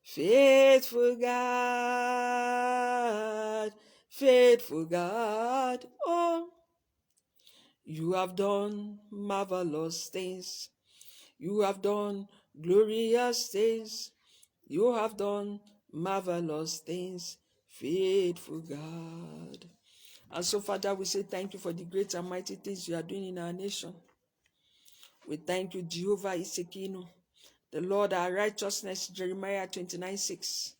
Faithful God, faithful God, oh, you have done marvelous things. You have done glorious things. You have done marvelous things, faithful God. And so, Father, we say thank you for the great and mighty things you are doing in our nation. We thank you, Jehovah Isekino, the Lord our righteousness, Jeremiah 29:6.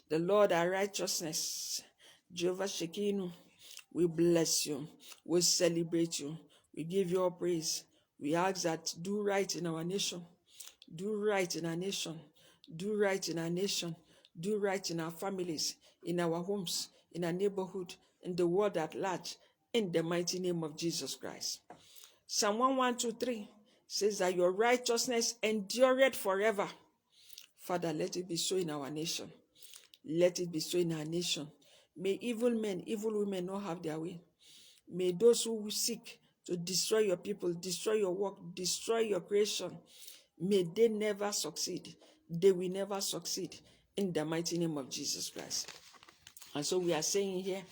The Lord our righteousness, Jehovah Shekinu. We bless you. We celebrate you. We give you all praise. We ask that do right in our nation. Do right in our nation. Do right in our nation. Do right in our families, in our homes, in our neighborhood, in the world at large, in the mighty name of Jesus Christ. Psalm 1123 says that your righteousness endureth forever. Father, let it be so in our nation. Let it be so in our nation. May evil men, evil women not have their way. May those who seek to destroy your people, destroy your work, destroy your creation, may they never succeed. They will never succeed in the mighty name of Jesus Christ. And so we are saying here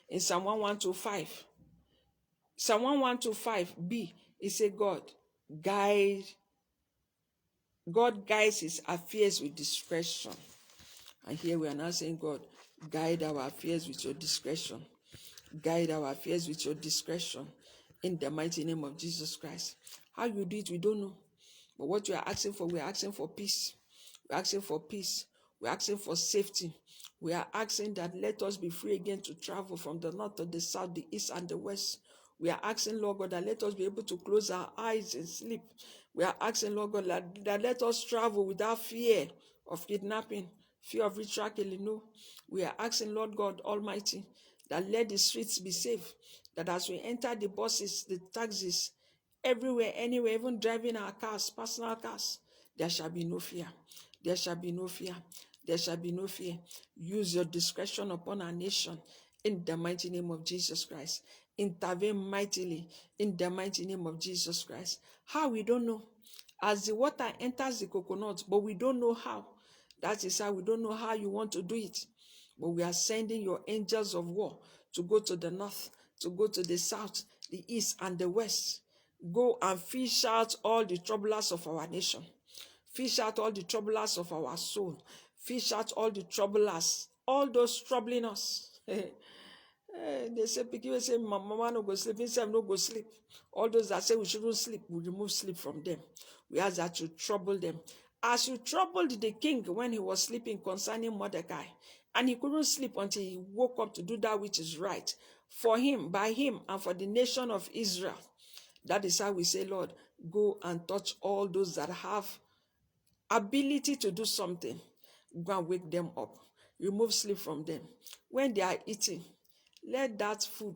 in Psalm 1125, Psalm 1125b, it says God guides his affairs with discretion. And here we are now saying, God, guide our affairs with your discretion. Guide our affairs with your discretion in the mighty name of Jesus Christ. How you do it, we don't know. But what we are asking for, we are asking for peace. We're asking for peace. We're asking for safety. We are asking that let us be free again to travel from the north to the south, the east and the west. We are asking, Lord God, that let us be able to close our eyes and sleep. We are asking, Lord God, that let us travel without fear of kidnapping, fear of ritual killing. No. We are asking, Lord God Almighty, that let the streets be safe, that as we enter the buses, the taxis, everywhere, anywhere, even driving our cars, personal cars, there shall be no fear. There shall be no fear. There shall be no fear. Use your discretion upon our nation in the mighty name of Jesus Christ. Intervene mightily in the mighty name of Jesus Christ. How? We don't know. As the water enters the coconut, but we don't know how. That is how we don't know how you want to do it. But we are sending your angels of war to go to the north, to go to the south, the east, and the west. Go and fish out all the troublers of our nation. Fish out all the troublers of our soul. Fish out all the troublers, all those troubling us. They say, people say, Mama no go sleep, himself no go sleep. All those that say we shouldn't sleep, we remove sleep from them. We ask that you trouble them. As you troubled the king when he was sleeping concerning Mordecai, and he couldn't sleep until he woke up to do that which is right for him, by him, and for the nation of Israel. That is how we say, Lord, go and touch all those that have ability to do something. Go and wake them up. Remove sleep from them. When they are eating, let that food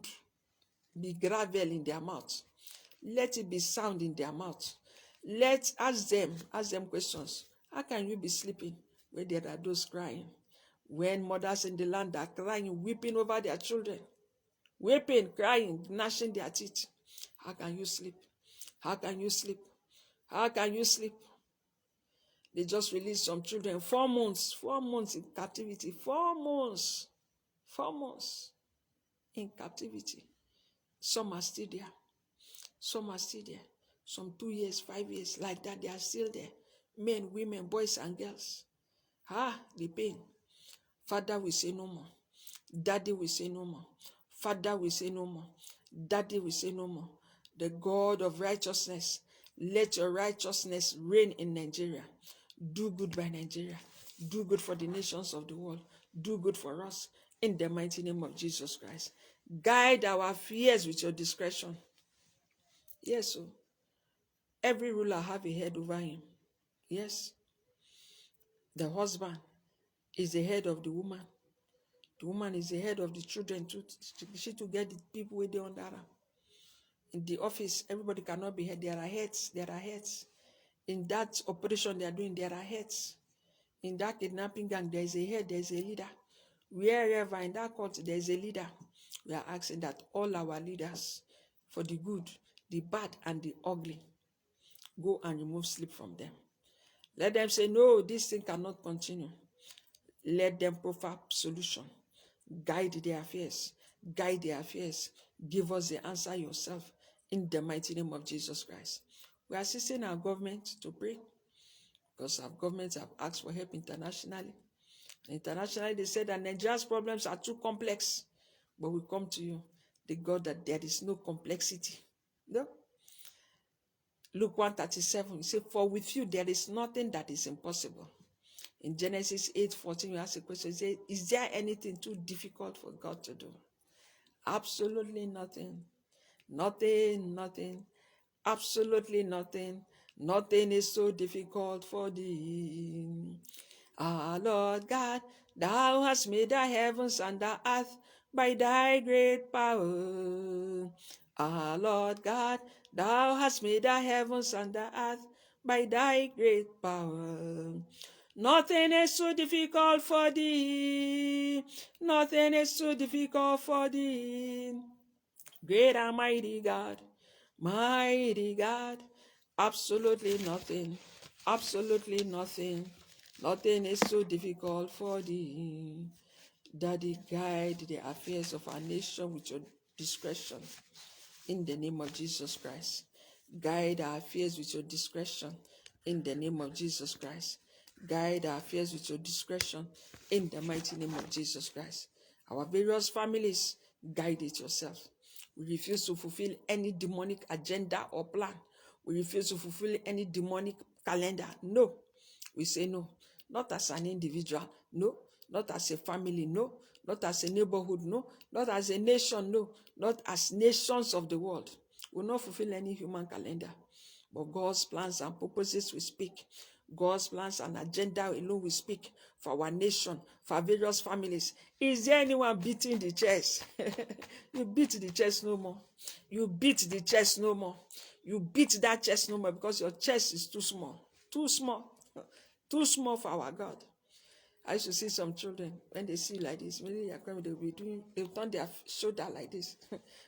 be gravel in their mouth. Let it be sound in their mouth. Ask them questions. How can you be sleeping when there are those crying? When mothers in the land are crying, weeping over their children, weeping, crying, gnashing their teeth. How can you sleep? How can you sleep? How can you sleep? They just released some children, 4 months in captivity, 4 months in captivity. Some are still there. Some 2 years, 5 years, like that, they are still there. Men, women, boys and girls. The pain. Father, we say no more. Daddy, we say no more. Father, we say no more. Daddy, we say no more. The God of righteousness, let your righteousness reign in Nigeria. Do good by Nigeria. Do good for the nations of the world. Do good for us in the mighty name of Jesus Christ. Guide our fears with your discretion. Yes, so every ruler have a head over him. Yes. The husband is the head of the woman. The woman is the head of the children too. She to get the people where they under her. In the office, everybody cannot be head. There are heads. In that operation they are doing, there are heads. In that kidnapping gang, there is a head, there is a leader. Wherever in that court, there is a leader. We are asking that all our leaders, for the good, the bad, and the ugly, go and remove sleep from them. Let them say, no, this thing cannot continue. Let them provide solution. Guide their affairs. Guide their affairs. Give us the answer yourself in the mighty name of Jesus Christ. We are assisting our government to pray because our governments have asked for help internationally. Internationally, they said that Nigeria's problems are too complex. But we come to you, the God that there is no complexity. No. Luke 1:37, he said, for with you there is nothing that is impossible. In Genesis 8:14, you ask a question, you say, is there anything too difficult for God to do? Absolutely nothing. Nothing. Absolutely nothing. Nothing is so difficult for thee. Our Lord God, thou hast made the heavens and the earth by thy great power. Our Lord God, thou hast made the heavens and the earth by thy great power. Nothing is so difficult for thee. Nothing is so difficult for thee. Great and mighty God, absolutely nothing, absolutely nothing. Nothing is so difficult for thee. Daddy, guide the affairs of our nation with your discretion in the name of Jesus Christ. Guide our affairs with your discretion in the name of Jesus Christ. Guide our affairs with your discretion in the mighty name of Jesus Christ. Our various families, guide it yourself. We refuse to fulfill any demonic agenda or plan. We refuse to fulfill any demonic calendar. No. We say no. Not as an individual. No. Not as a family. No. Not as a neighborhood. No. Not as a nation. No. Not as nations of the world. We will not fulfill any human calendar. But God's plans and purposes we speak. God's plans and agenda alone we speak for our nation, for our various families. Is there anyone beating the chest? You beat the chest no more. You beat the chest no more. You beat that chest no more because your chest is too small. Too small. Too small for our God. I used to see some children, when they see like this, maybe they'll turn their shoulder like this.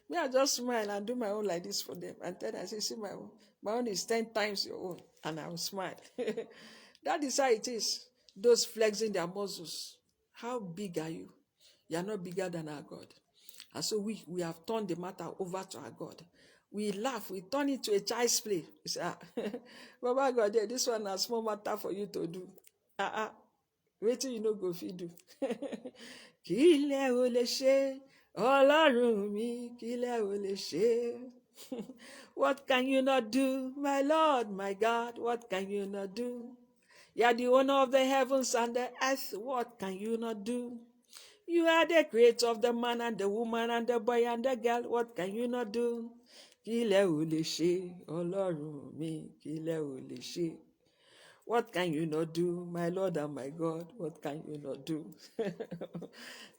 Me, I just smile and do my own like this for them. And then I say, see my own. My own is 10 times your own. And I will smile. That is how it is. Those flexing their muscles. How big are you? You are not bigger than our God. And so we have turned the matter over to our God. We laugh, we turn it to a child's play. We say, Baba God, this one is a small matter for you to do. Wait till you know go fit do. Kí lẹ ò lè ṣe, Ọlọ́run mi, kí lẹ ò lè ṣe. What can you not do, my Lord, my God? What can you not do? You are the owner of the heavens and the earth. What can you not do? You are the creator of the man and the woman and the boy and the girl. What can you not do? Kí lẹ ò lè ṣe, Ọlọ́run mi, kí lẹ ò lè ṣe. What can you not do, my Lord and my God? What can you not do?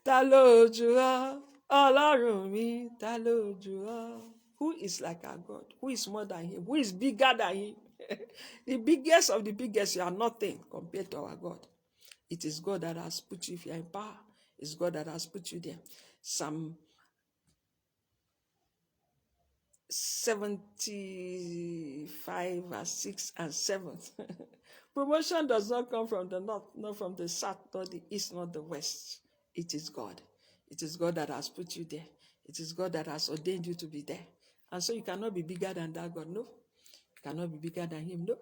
Ta ló jù ọ́, Ọlọ́run mi, ta ló jù ọ́? Who is like our God? Who is more than him? Who is bigger than him? The biggest of the biggest, you are nothing compared to our God. It is God that has put you, if you are in power, it's God that has put you there. Psalm 75 verse 6 and 7. Promotion does not come from the north, not from the south, not the east, not the west. It is God. It is God that has put you there. It is God that has ordained you to be there. And so you cannot be bigger than that God, no. You cannot be bigger than him, no.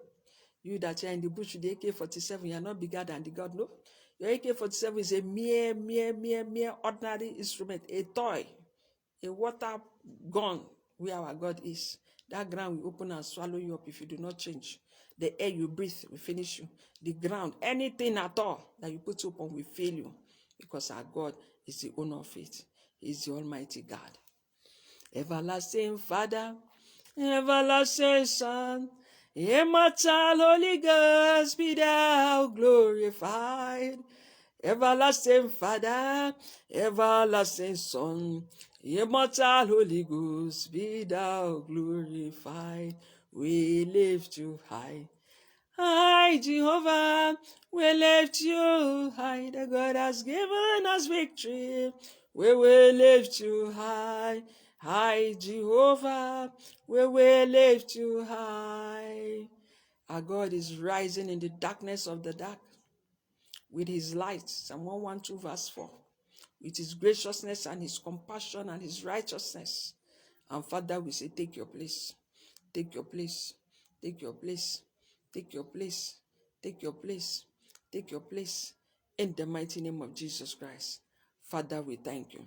You that are in the bush with the AK-47, you are not bigger than the God, no. Your AK-47 is a mere ordinary instrument, a toy, a water gun where our God is. That ground will open and swallow you up if you do not change. The air you breathe will finish you. The ground, anything at all that you put upon will fail you because our God is the owner of it. He is the Almighty God. Everlasting Father, everlasting Son, immortal Holy Ghost, be thou glorified. Everlasting Father, everlasting Son, immortal Holy Ghost, be thou glorified. We lift you high. High Jehovah, we lift you high. The God has given us victory. We will lift you high. High Jehovah, we will lift you high. Our God is rising in the darkness of the dark. with his light, Psalm 112 verse 4, with his graciousness and his compassion and his righteousness. And Father, we say, take your place, take your place, take your place, take your place, take your place, take your place, in the mighty name of Jesus Christ. Father, we thank you.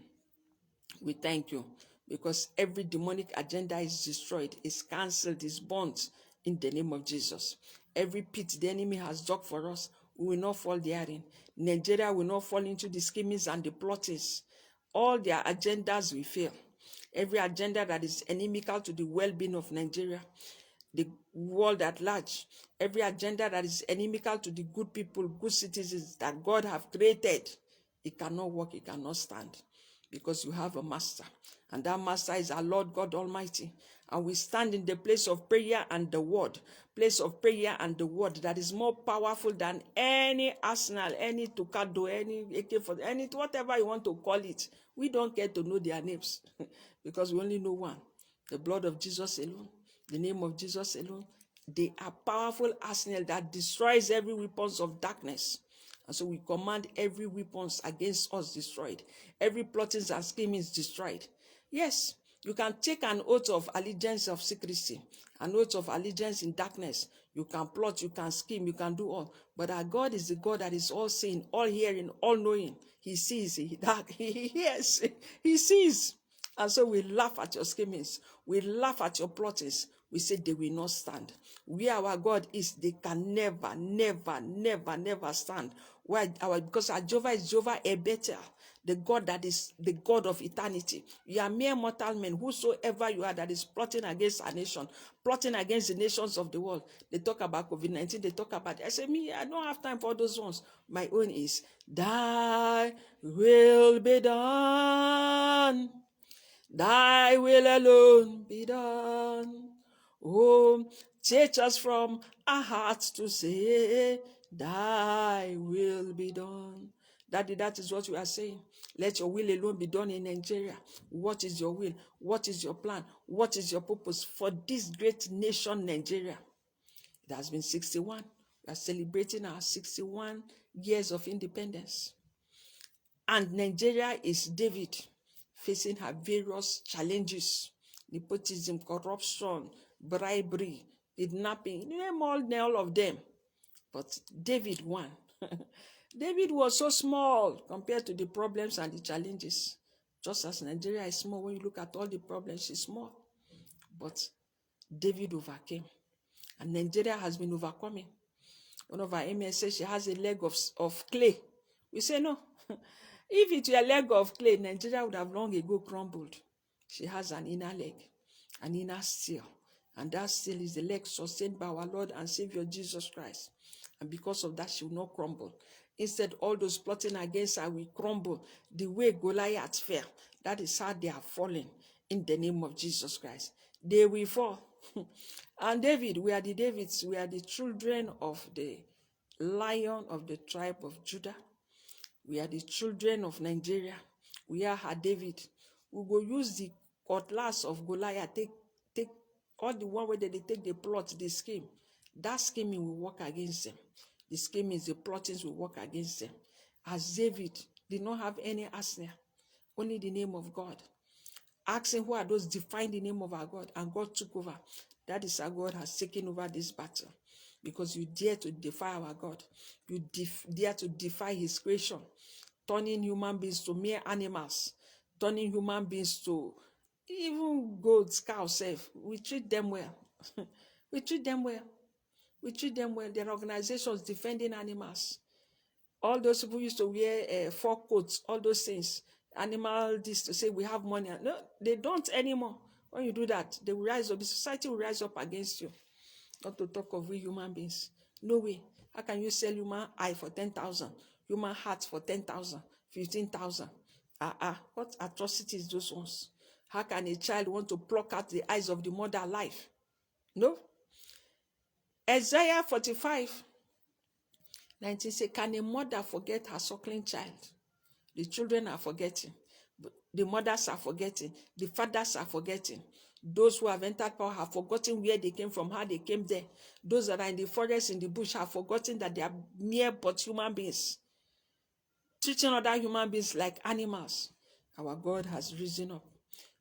We thank you because every demonic agenda is destroyed, is cancelled, is burnt in the name of Jesus. Every pit the enemy has dug for us, we will not fall therein. Nigeria will not fall into the schemings and the plottings. All their agendas will fail. Every agenda that is inimical to the well-being of Nigeria, the world at large, every agenda that is inimical to the good people, good citizens that God have created, it cannot work, it cannot stand, because you have a master, and that master is our Lord God Almighty. And we stand in the place of prayer and the word, place of prayer and the word that is more powerful than any arsenal, any Tukado, any AK-40, any whatever you want to call it. We don't care to know their names because we only know one, the blood of Jesus alone, the name of Jesus alone. They are powerful arsenal that destroys every weapons of darkness. And so we command every weapons against us destroyed. Every plottings and scheming is destroyed. Yes, you can take an oath of allegiance of secrecy, an oath of allegiance in darkness. You can plot, you can scheme, you can do all. But our God is the God that is all seeing, all hearing, all knowing. He sees, he hears, he sees. And so we laugh at your schemings. We laugh at your plottings. We say they will not stand. Where our God is, they can never, never, never, never stand. Why? Because our Jehovah is Jehovah Ebetel, the God that is the God of eternity. You are mere mortal men, whosoever you are that is plotting against our nation, plotting against the nations of the world. They talk about COVID-19, they talk about it. I say, me, I don't have time for those ones. My own is, thy will be done. Thy will alone be done. Oh, teach us from our hearts to say, thy will be done. Daddy, that is what we are saying. Let your will alone be done in Nigeria. What is your will? What is your plan? What is your purpose for this great nation, Nigeria? It has been 61. We are celebrating our 61 years of independence. And Nigeria is David, facing her various challenges: nepotism, corruption, bribery, kidnapping, name all of them. But David won. David was so small compared to the problems and the challenges. Just as Nigeria is small, when you look at all the problems, she's small. But David overcame. And Nigeria has been overcoming. One of our emails says she has a leg of clay. We say no. If it were a leg of clay, Nigeria would have long ago crumbled. She has an inner leg, an inner steel. And that steel is the leg sustained by our Lord and Savior Jesus Christ. And because of that, she will not crumble. Instead, all those plotting against her will crumble the way Goliath fell. That is how they are falling in the name of Jesus Christ. They will fall. And David, we are the Davids. We are the children of the Lion of the tribe of Judah. We are the children of Nigeria. We are her David. We will use the cutlass of Goliath, take all the one way that they take the plot, the scheme. That scheming will work against them. The scheming, the plottings will work against them. As David did not have any arsenal, only the name of God. Asking who are those, define the name of our God, and God took over. That is how God has taken over this battle. Because you dare to defy our God. You dare to defy his creation. Turning human beings to mere animals. Turning human beings to even goats, cows, we treat them well. We treat them well. We treat them well. There are organizations defending animals. All those people used to wear fur coats, all those things. Animal, this to say we have money. No, they don't anymore. When you do that, they will rise up. The society will rise up against you. Not to talk of we human beings. No way. How can you sell human eye for 10,000? Human heart for 10,000, 15,000? What atrocities those ones? How can a child want to pluck out the eyes of the mother alive? No. Isaiah 45:19 says, can a mother forget her suckling child? The children are forgetting. The mothers are forgetting. The fathers are forgetting. Those who have entered power have forgotten where they came from, how they came there. Those that are in the forest, in the bush, have forgotten that they are mere but human beings. treating other human beings like animals. Our God has risen up.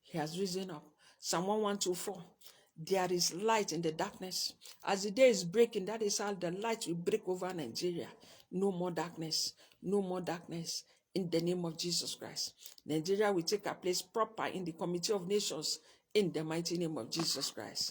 He has risen up. Psalm 112:4. There is light in the darkness. As the day is breaking, that is how the light will break over Nigeria. No more darkness. No more darkness. In the name of Jesus Christ. Nigeria will take a place proper in the Committee of Nations in the mighty name of Jesus Christ.